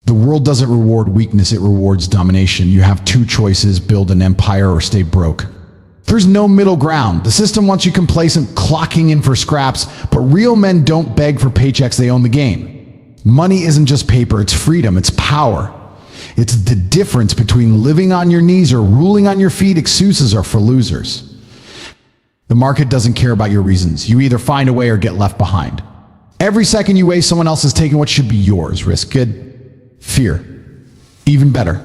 The world doesn't reward weakness, it rewards domination. You have two choices: build an empire or stay broke. There's no middle ground. The system wants you complacent, clocking in for scraps, but real men don't beg for paychecks, they own the game. Money isn't just paper, it's freedom, it's power. It's the difference between living on your knees or ruling on your feet. Excuses are for losers. The market doesn't care about your reasons. You either find a way or get left behind. Every second you waste, someone else is taking what should be yours. Risk good, fear. Even better.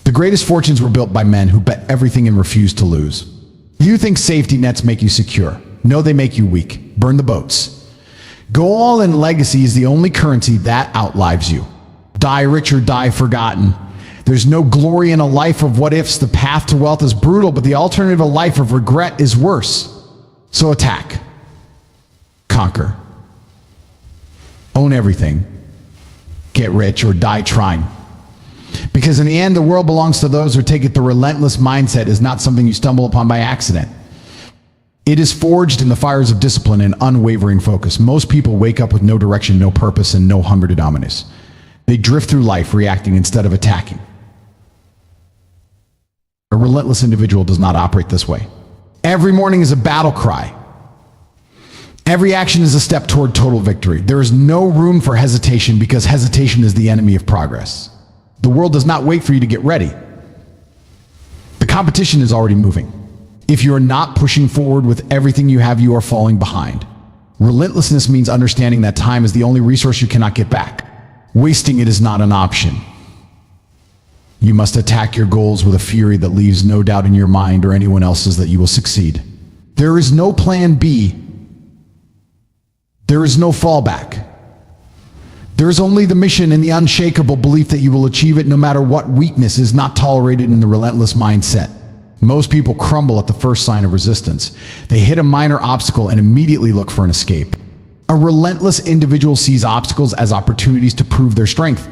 The greatest fortunes were built by men who bet everything and refused to lose. You think safety nets make you secure. No, they make you weak. Burn the boats. Go all in. Legacy is the only currency that outlives you. Die rich or die forgotten. There's no glory in a life of what ifs. The path to wealth is brutal, but the alternative, a life of regret, is worse. So attack. Conquer. Own everything. Get rich or die trying. Because in the end, the world belongs to those who take it. The relentless mindset is not something you stumble upon by accident. It is forged in the fires of discipline and unwavering focus. Most people wake up with no direction, no purpose, and no hunger to dominate. They drift through life reacting instead of attacking. A relentless individual does not operate this way. Every morning is a battle cry. Every action is a step toward total victory. There is no room for hesitation because hesitation is the enemy of progress. The world does not wait for you to get ready. The competition is already moving. If you are not pushing forward with everything you have, you are falling behind. Relentlessness means understanding that time is the only resource you cannot get back. Wasting it is not an option. You must attack your goals with a fury that leaves no doubt in your mind or anyone else's that you will succeed. There is no plan B. There is no fallback. There is only the mission and the unshakable belief that you will achieve it no matter what. Weakness is not tolerated in the relentless mindset. Most people crumble at the first sign of resistance. They hit a minor obstacle and immediately look for an escape. A relentless individual sees obstacles as opportunities to prove their strength.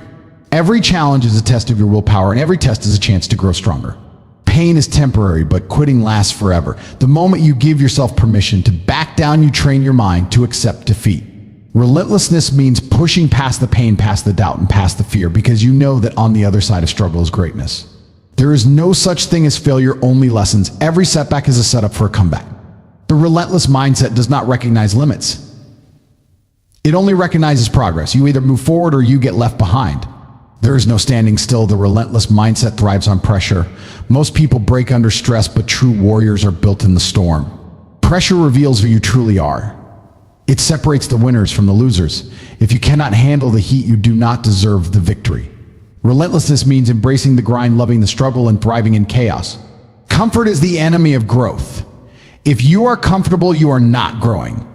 Every challenge is a test of your willpower, and every test is a chance to grow stronger. Pain is temporary, but quitting lasts forever. The moment you give yourself permission to back down, you train your mind to accept defeat. Relentlessness means pushing past the pain, past the doubt, and past the fear, because you know that on the other side of struggle is greatness. There is no such thing as failure, only lessons. Every setback is a setup for a comeback. The relentless mindset does not recognize limits. It only recognizes progress. You either move forward or you get left behind. There is no standing still. The relentless mindset thrives on pressure. Most people break under stress, but true warriors are built in the storm. Pressure reveals who you truly are. It separates the winners from the losers. If you cannot handle the heat, you do not deserve the victory. Relentlessness means embracing the grind, loving the struggle, and thriving in chaos. Comfort is the enemy of growth. If you are comfortable, you are not growing.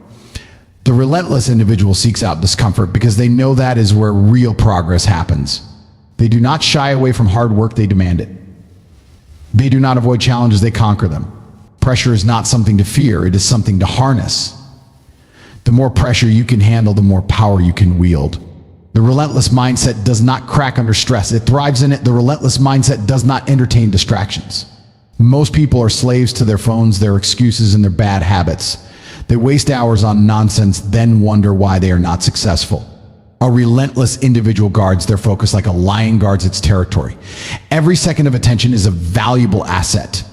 The relentless individual seeks out discomfort because they know that is where real progress happens. They do not shy away from hard work, they demand it. They do not avoid challenges, they conquer them. Pressure is not something to fear, it is something to harness. The more pressure you can handle, the more power you can wield. The relentless mindset does not crack under stress, it thrives in it. The relentless mindset does not entertain distractions. Most people are slaves to their phones, their excuses, and their bad habits. They waste hours on nonsense, then wonder why they are not successful. A relentless individual guards their focus like a lion guards its territory. Every second of attention is a valuable asset.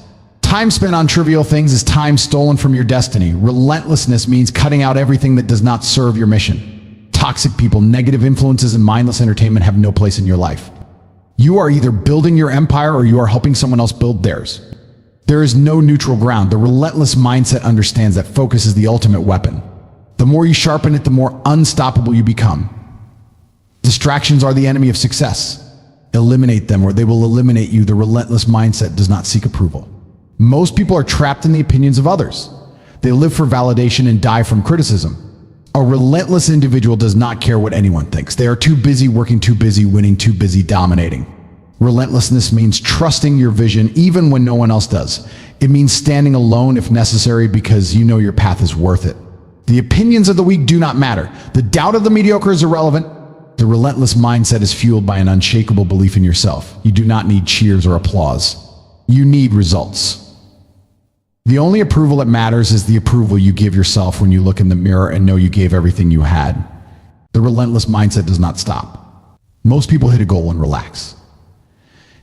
Time spent on trivial things is time stolen from your destiny. Relentlessness means cutting out everything that does not serve your mission. Toxic people, negative influences, and mindless entertainment have no place in your life. You are either building your empire or you are helping someone else build theirs. There is no neutral ground. The relentless mindset understands that focus is the ultimate weapon. The more you sharpen it, the more unstoppable you become. Distractions are the enemy of success. Eliminate them or they will eliminate you. The relentless mindset does not seek approval. Most people are trapped in the opinions of others. They live for validation and die from criticism. A relentless individual does not care what anyone thinks. They are too busy working, too busy winning, too busy dominating. Relentlessness means trusting your vision even when no one else does. It means standing alone if necessary because you know your path is worth it. The opinions of the weak do not matter. The doubt of the mediocre is irrelevant. The relentless mindset is fueled by an unshakable belief in yourself. You do not need cheers or applause. You need results. The only approval that matters is the approval you give yourself when you look in the mirror and know you gave everything you had. The relentless mindset does not stop. Most people hit a goal and relax.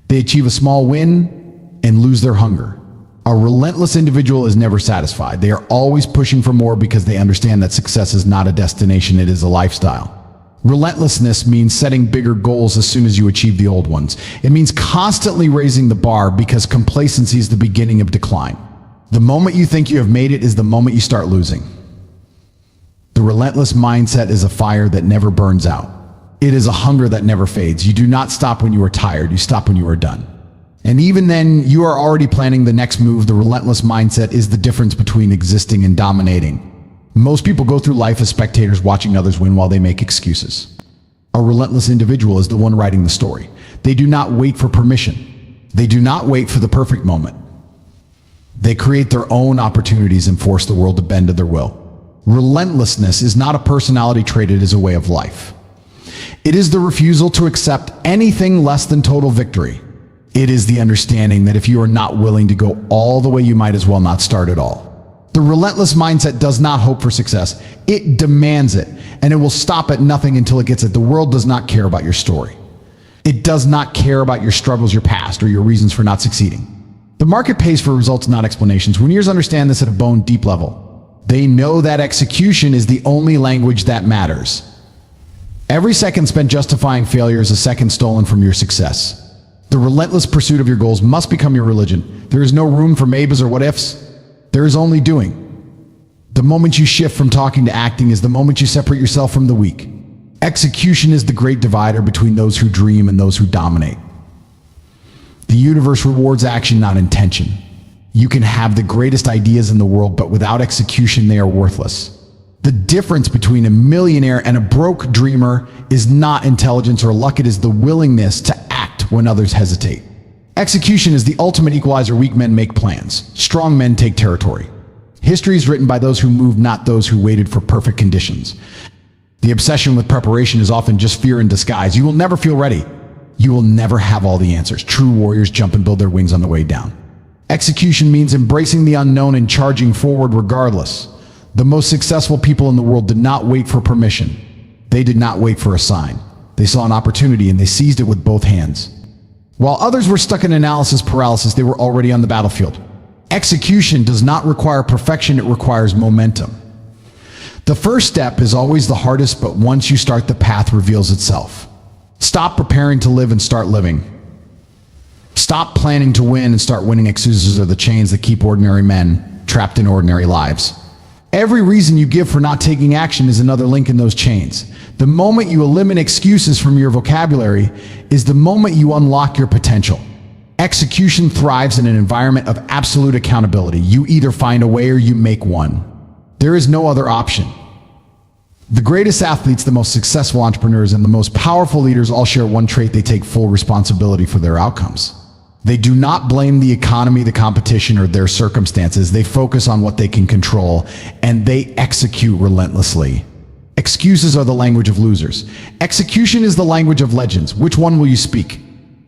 They achieve a small win and lose their hunger. A relentless individual is never satisfied. They are always pushing for more because they understand that success is not a destination, it is a lifestyle. Relentlessness means setting bigger goals as soon as you achieve the old ones. It means constantly raising the bar because complacency is the beginning of decline. The moment you think you have made it is the moment you start losing. The relentless mindset is a fire that never burns out. It is a hunger that never fades. You do not stop when you are tired, you stop when you are done. And even then, you are already planning the next move. The relentless mindset is the difference between existing and dominating. Most people go through life as spectators watching others win while they make excuses. A relentless individual is the one writing the story. They do not wait for permission. They do not wait for the perfect moment. They create their own opportunities and force the world to bend to their will. Relentlessness is not a personality trait, it is a way of life. It is the refusal to accept anything less than total victory. It is the understanding that if you are not willing to go all the way, you might as well not start at all. The relentless mindset does not hope for success. It demands it, and it will stop at nothing until it gets it. The world does not care about your story. It does not care about your struggles, your past, or your reasons for not succeeding. The market pays for results, not explanations. Winners understand this at a bone deep level. They know that execution is the only language that matters. Every second spent justifying failure is a second stolen from your success. The relentless pursuit of your goals must become your religion. There is no room for maybes or what ifs. There is only doing. The moment you shift from talking to acting is the moment you separate yourself from the weak. Execution is the great divider between those who dream and those who dominate. The universe rewards action, not intention. You can have the greatest ideas in the world, but without execution, they are worthless. The difference between a millionaire and a broke dreamer is not intelligence or luck, it is the willingness to act when others hesitate. Execution is the ultimate equalizer. Weak men make plans. Strong men take territory. History is written by those who moved, not those who waited for perfect conditions. The obsession with preparation is often just fear in disguise. You will never feel ready. You will never have all the answers. True warriors jump and build their wings on the way down. Execution means embracing the unknown and charging forward regardless. The most successful people in the world did not wait for permission. They did not wait for a sign. They saw an opportunity and they seized it with both hands. While others were stuck in analysis paralysis, they were already on the battlefield. Execution does not require perfection, it requires momentum. The first step is always the hardest, but once you start, the path reveals itself. Stop preparing to live and start living. Stop planning to win and start winning. Excuses are the chains that keep ordinary men trapped in ordinary lives. Every reason you give for not taking action is another link in those chains. The moment you eliminate excuses from your vocabulary is the moment you unlock your potential. Execution thrives in an environment of absolute accountability. You either find a way or you make one. There is no other option. The greatest athletes, the most successful entrepreneurs, and the most powerful leaders all share one trait: they take full responsibility for their outcomes. They do not blame the economy, the competition, or their circumstances. They focus on what they can control, and they execute relentlessly. Excuses are the language of losers. Execution is the language of legends. Which one will you speak?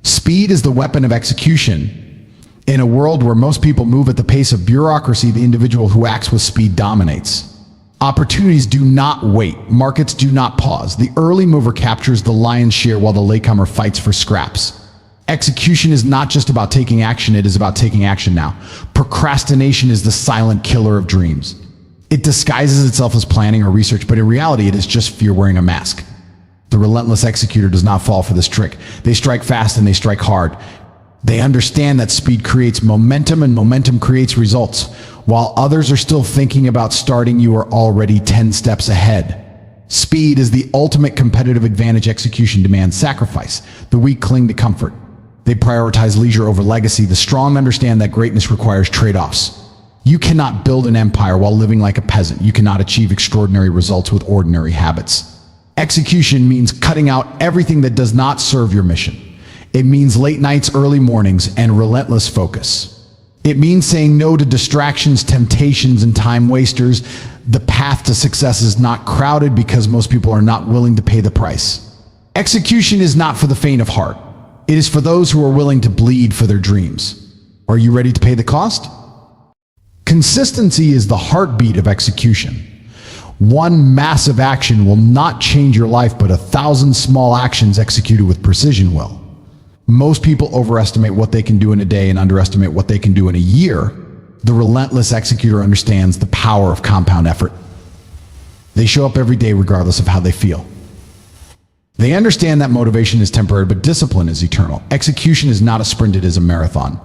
Speed is the weapon of execution. In a world where most people move at the pace of bureaucracy, the individual who acts with speed dominates. Opportunities do not wait. Markets do not pause. The early mover captures the lion's share while the latecomer fights for scraps. Execution is not just about taking action, it is about taking action now. Procrastination is the silent killer of dreams. It disguises itself as planning or research, but in reality it is just fear wearing a mask. The relentless executor does not fall for this trick. They strike fast and they strike hard. They understand that speed creates momentum and momentum creates results. While others are still thinking about starting, you are already 10 steps ahead. Speed is the ultimate competitive advantage. Execution demands sacrifice. The weak cling to comfort. They prioritize leisure over legacy. The strong understand that greatness requires trade-offs. You cannot build an empire while living like a peasant. You cannot achieve extraordinary results with ordinary habits. Execution means cutting out everything that does not serve your mission. It means late nights, early mornings, and relentless focus. It means saying no to distractions, temptations, and time wasters. The path to success is not crowded because most people are not willing to pay the price. Execution is not for the faint of heart. It is for those who are willing to bleed for their dreams. Are you ready to pay the cost? Consistency is the heartbeat of execution. One massive action will not change your life, but 1,000 small actions executed with precision will. Most people overestimate what they can do in a day and underestimate what they can do in a year. The relentless executor understands the power of compound effort. They show up every day regardless of how they feel. They understand that motivation is temporary, but discipline is eternal. Execution is not a sprint, it is a marathon.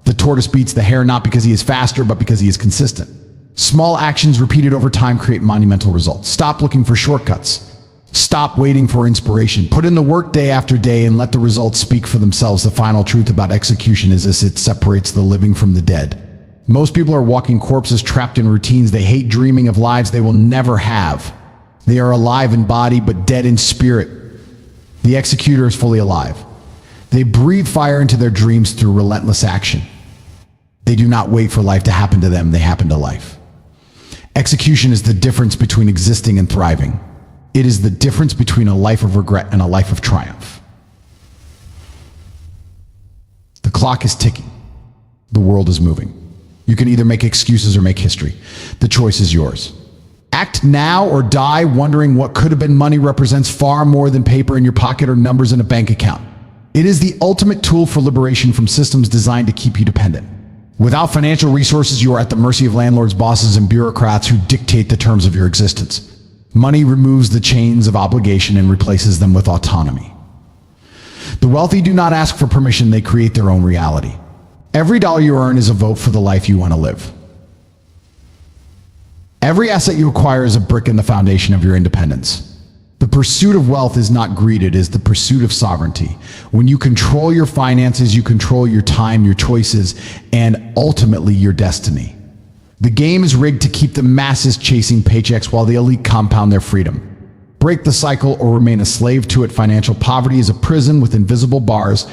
The tortoise beats the hare not because he is faster, but because he is consistent. Small actions repeated over time create monumental results. Stop looking for shortcuts. Stop waiting for inspiration. Put in the work day after day and let the results speak for themselves. The final truth about execution is this: it separates the living from the dead. Most people are walking corpses trapped in routines. They hate dreaming of lives they will never have. They are alive in body but dead in spirit. The executor is fully alive. They breathe fire into their dreams through relentless action. They do not wait for life to happen to them, they happen to life. Execution is the difference between existing and thriving. It is the difference between a life of regret and a life of triumph. The clock is ticking. The world is moving. You can either make excuses or make history. The choice is yours. Act now or die wondering what could have been. Money represents far more than paper in your pocket or numbers in a bank account. It is the ultimate tool for liberation from systems designed to keep you dependent. Without financial resources, you are at the mercy of landlords, bosses, and bureaucrats who dictate the terms of your existence. Money removes the chains of obligation and replaces them with autonomy. The wealthy do not ask for permission, they create their own reality. Every dollar you earn is a vote for the life you want to live. Every asset you acquire is a brick in the foundation of your independence. The pursuit of wealth is not greed, it is the pursuit of sovereignty. When you control your finances, you control your time, your choices, and ultimately your destiny. The game is rigged to keep the masses chasing paychecks while the elite compound their freedom. Break the cycle or remain a slave to it. Financial poverty is a prison with invisible bars.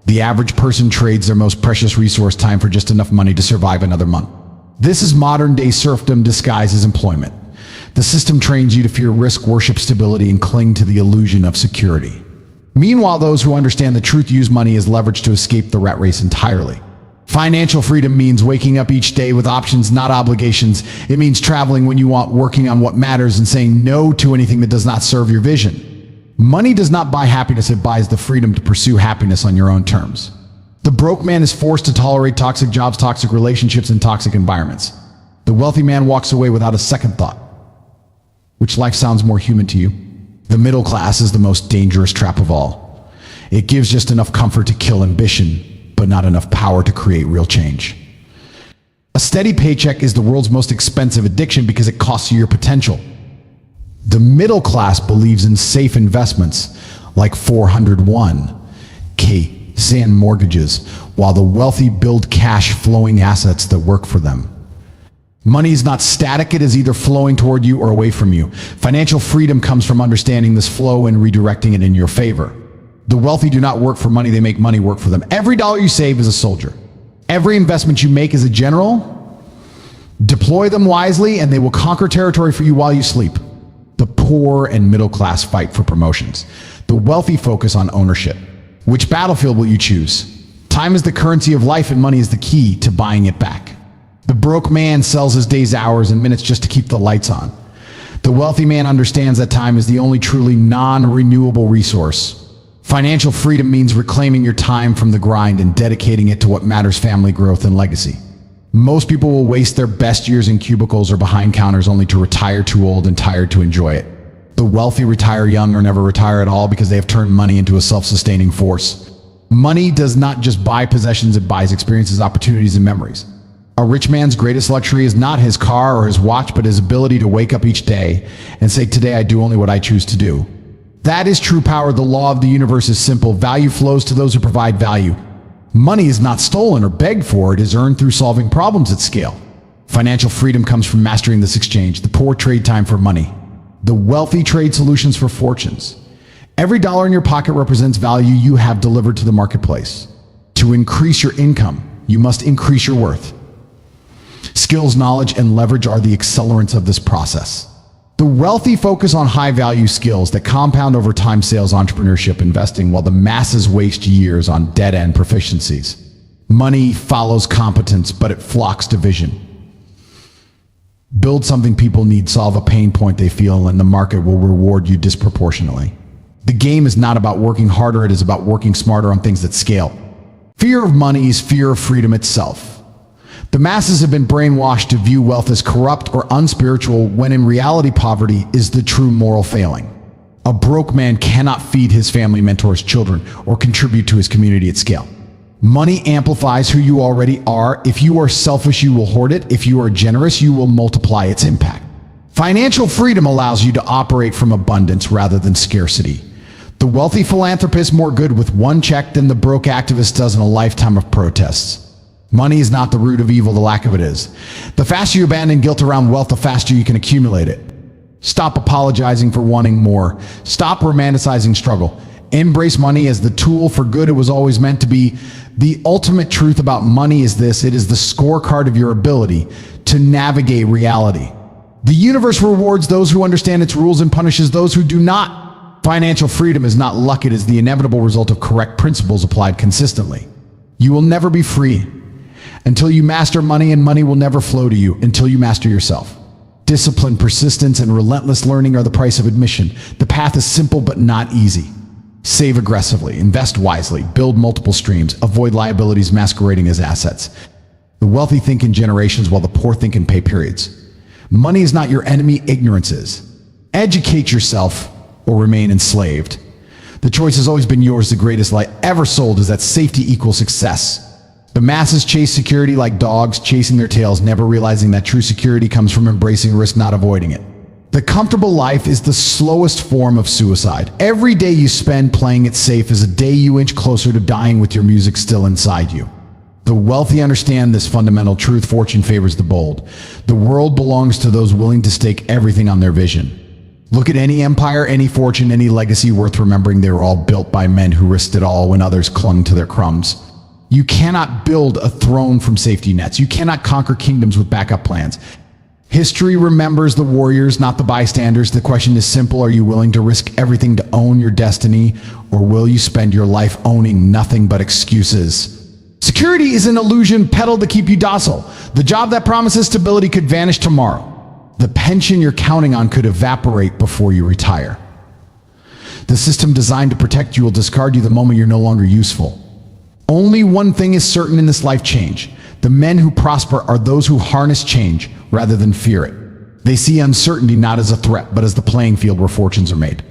The average person trades their most precious resource, time, for just enough money to survive another month. This is modern-day serfdom disguised as employment. The system trains you to fear risk, worship stability, and cling to the illusion of security. Meanwhile, those who understand the truth use money as leverage to escape the rat race entirely. Financial freedom means waking up each day with options, not obligations. It means traveling when you want, working on what matters, and saying no to anything that does not serve your vision. Money does not buy happiness, it buys the freedom to pursue happiness on your own terms. The broke man is forced to tolerate toxic jobs, toxic relationships, and toxic environments. The wealthy man walks away without a second thought. Which life sounds more human to you? The middle class is the most dangerous trap of all. It gives just enough comfort to kill ambition, but not enough power to create real change. A steady paycheck is the world's most expensive addiction because it costs you your potential. The middle class believes in safe investments like 401k sand mortgages, while the wealthy build cash-flowing assets that work for them. Money is not static, it is either flowing toward you or away from you. Financial freedom comes from understanding this flow and redirecting it in your favor. The wealthy do not work for money, they make money work for them. Every dollar you save is a soldier. Every investment you make is a general. Deploy them wisely and they will conquer territory for you while you sleep. The poor and middle class fight for promotions. The wealthy focus on ownership. Which battlefield will you choose? Time is the currency of life and money is the key to buying it back. The broke man sells his days, hours, and minutes just to keep the lights on. The wealthy man understands that time is the only truly non-renewable resource. Financial freedom means reclaiming your time from the grind and dedicating it to what matters: family, growth, and legacy. Most people will waste their best years in cubicles or behind counters only to retire too old and tired to enjoy it. The wealthy retire young or never retire at all because they have turned money into a self-sustaining force. Money does not just buy possessions, it buys experiences, opportunities, and memories. A rich man's greatest luxury is not his car or his watch, but his ability to wake up each day and say, "Today I do only what I choose to do." That is true power. The law of the universe is simple. Value flows to those who provide value. Money is not stolen or begged for, it is earned through solving problems at scale. Financial freedom comes from mastering this exchange. The poor trade time for money. The wealthy trade solutions for fortunes. Every dollar in your pocket represents value you have delivered to the marketplace. To increase your income, you must increase your worth. Skills, knowledge, and leverage are the accelerants of this process. The wealthy focus on high-value skills that compound over time: sales, entrepreneurship, investing, while the masses waste years on dead-end proficiencies. Money follows competence, but it flocks to vision. Build something people need, solve a pain point they feel, and the market will reward you disproportionately. The game is not about working harder, it is about working smarter on things that scale. Fear of money is fear of freedom itself. The masses have been brainwashed to view wealth as corrupt or unspiritual, when in reality poverty is the true moral failing. A broke man cannot feed his family, mentor his children, or contribute to his community at scale. Money amplifies who you already are. If you are selfish, you will hoard it. If you are generous, you will multiply its impact. Financial freedom allows you to operate from abundance rather than scarcity. The wealthy philanthropist more good with one check than the broke activist does in a lifetime of protests. Money is not the root of evil, the lack of it is. The faster you abandon guilt around wealth, the faster you can accumulate it. Stop apologizing for wanting more. Stop romanticizing struggle. Embrace money as the tool for good it was always meant to be. The ultimate truth about money is this: it is the scorecard of your ability to navigate reality. The universe rewards those who understand its rules and punishes those who do not. Financial freedom is not luck, it is the inevitable result of correct principles applied consistently. You will never be free until you master money, and money will never flow to you until you master yourself. Discipline, persistence, and relentless learning are the price of admission. The path is simple but not easy. Save aggressively, invest wisely, build multiple streams, avoid liabilities masquerading as assets. The wealthy think in generations while the poor think in pay periods. Money is not your enemy, ignorance is. Educate yourself or remain enslaved. The choice has always been yours. The greatest lie ever sold is that safety equals success. The masses chase security like dogs chasing their tails, never realizing that true security comes from embracing risk, not avoiding it. The comfortable life is the slowest form of suicide. Every day you spend playing it safe is a day you inch closer to dying with your music still inside you. The wealthy understand this fundamental truth: fortune favors the bold. The world belongs to those willing to stake everything on their vision. Look at any empire, any fortune, any legacy worth remembering. They were all built by men who risked it all when others clung to their crumbs. You cannot build a throne from safety nets. You cannot conquer kingdoms with backup plans. History remembers the warriors, not the bystanders. The question is simple: are you willing to risk everything to own your destiny, or will you spend your life owning nothing but excuses? Security is an illusion peddled to keep you docile. The job that promises stability could vanish tomorrow. The pension you're counting on could evaporate before you retire. The system designed to protect you will discard you the moment you're no longer useful. Only one thing is certain in this life: change. The men who prosper are those who harness change rather than fear it. They see uncertainty not as a threat, but as the playing field where fortunes are made.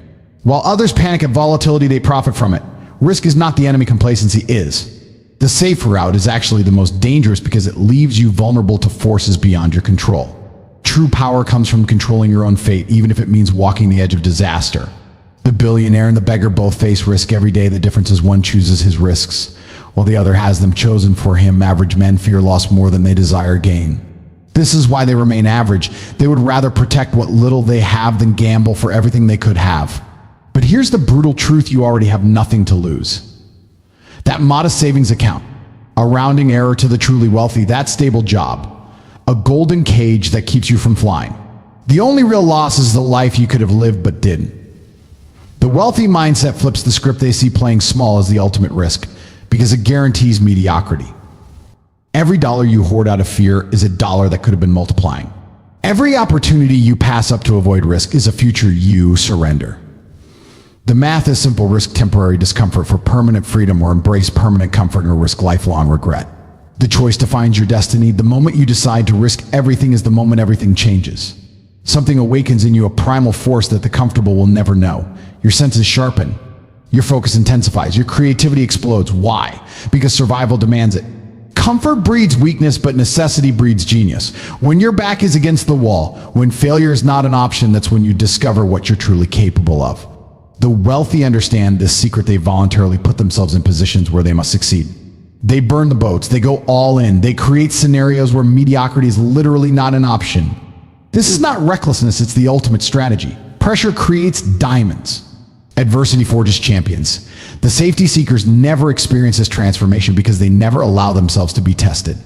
While others panic at volatility, they profit from it. Risk is not the enemy, complacency is. The safe route is actually the most dangerous because it leaves you vulnerable to forces beyond your control. True power comes from controlling your own fate, even if it means walking the edge of disaster. The billionaire and the beggar both face risk every day. The difference is one chooses his risks, while the other has them chosen for him. Average men fear loss more than they desire gain. This is why they remain average. They would rather protect what little they have than gamble for everything they could have. But here's the brutal truth: you already have nothing to lose. That modest savings account, a rounding error to the truly wealthy, that stable job, a golden cage that keeps you from flying. The only real loss is the life you could have lived but didn't. The wealthy mindset flips the script. They see playing small as the ultimate risk, because it guarantees mediocrity. Every dollar you hoard out of fear is a dollar that could have been multiplying. Every opportunity you pass up to avoid risk is a future you surrender. The math is simple: risk temporary discomfort for permanent freedom, or embrace permanent comfort and risk lifelong regret. The choice defines your destiny. The moment you decide to risk everything is the moment everything changes. Something awakens in you, a primal force that the comfortable will never know. Your senses sharpen. Your focus intensifies. Your creativity explodes. Why? Because survival demands it. Comfort breeds weakness, but necessity breeds genius. When your back is against the wall, when failure is not an option, that's when you discover what you're truly capable of. The wealthy understand this secret. They voluntarily put themselves in positions where they must succeed. They burn the boats. They go all in. They create scenarios where mediocrity is literally not an option. This is not recklessness, it's the ultimate strategy. Pressure creates diamonds. Adversity forges champions. The safety seekers never experience this transformation because they never allow themselves to be tested.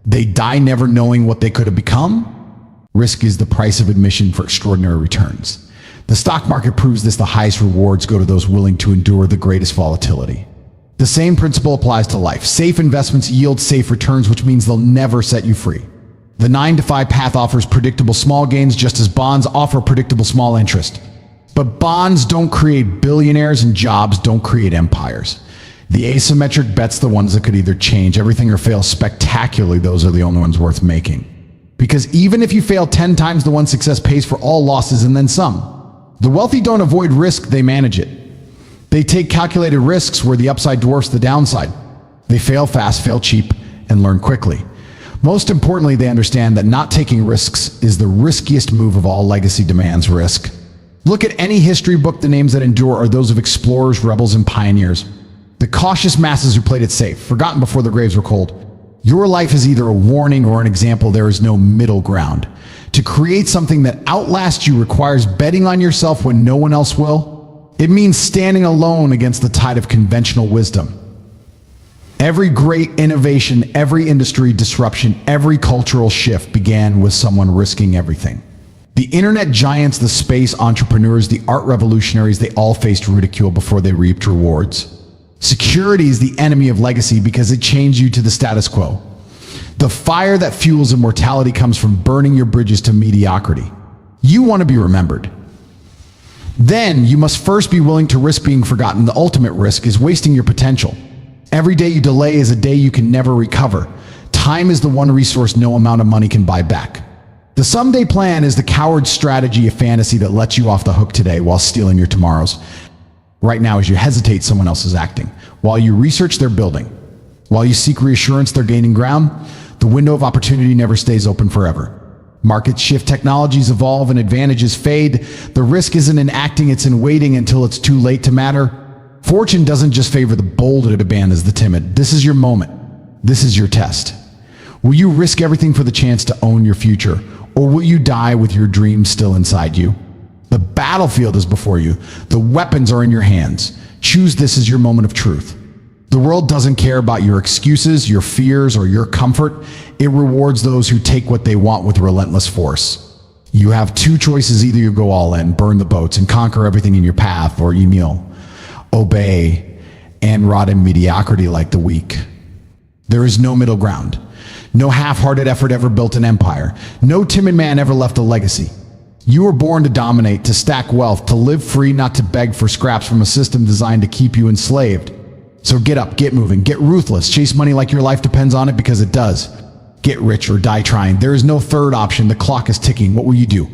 They die never knowing what they could have become. Risk is the price of admission for extraordinary returns. The stock market proves this. The highest rewards go to those willing to endure the greatest volatility. The same principle applies to life. Safe investments yield safe returns, which means they'll never set you free. The 9-to-5 path offers predictable small gains just as bonds offer predictable small interest. But bonds don't create billionaires and jobs don't create empires. The asymmetric bet's the ones that could either change everything or fail spectacularly. Those are the only ones worth making. Because even if you fail 10 times, the one success pays for all losses and then some. The wealthy don't avoid risk, they manage it. They take calculated risks where the upside dwarfs the downside. They fail fast, fail cheap, and learn quickly. Most importantly, they understand that not taking risks is the riskiest move of all. Legacy demands risk. Look at any history book. The names that endure are those of explorers, rebels, and pioneers. The cautious masses who played it safe, forgotten before the graves were cold. Your life is either a warning or an example. There is no middle ground. To create something that outlasts you requires betting on yourself when no one else will. It means standing alone against the tide of conventional wisdom. Every great innovation, every industry disruption, every cultural shift began with someone risking everything. The internet giants, the space entrepreneurs, the art revolutionaries, they all faced ridicule before they reaped rewards. Security is the enemy of legacy because it chains you to the status quo. The fire that fuels immortality comes from burning your bridges to mediocrity. You want to be remembered. Then you must first be willing to risk being forgotten. The ultimate risk is wasting your potential. Every day you delay is a day you can never recover. Time is the one resource no amount of money can buy back. The someday plan is the coward's strategy, a fantasy that lets you off the hook today while stealing your tomorrows. Right now, as you hesitate, someone else is acting. While you research, they're building. While you seek reassurance, they're gaining ground. The window of opportunity never stays open forever. Markets shift, technologies evolve, and advantages fade. The risk isn't in acting, it's in waiting until it's too late to matter. Fortune doesn't just favor the bold, it abandons the timid. This is your moment. This is your test. Will you risk everything for the chance to own your future, or will you die with your dreams still inside you? The battlefield is before you. The weapons are in your hands. Choose this as your moment of truth. The world doesn't care about your excuses, your fears, or your comfort. It rewards those who take what they want with relentless force. You have two choices. Either you go all in, burn the boats, and conquer everything in your path, or you kneel, obey, and rot in mediocrity like the weak. There is no middle ground. No half-hearted effort ever built an empire. No timid man ever left a legacy. You were born to dominate, to stack wealth, to live free, not to beg for scraps from a system designed to keep you enslaved. So get up, get moving, get ruthless, chase money like your life depends on it, because it does. Get rich or die trying. There is no third option. The clock is ticking. What will you do?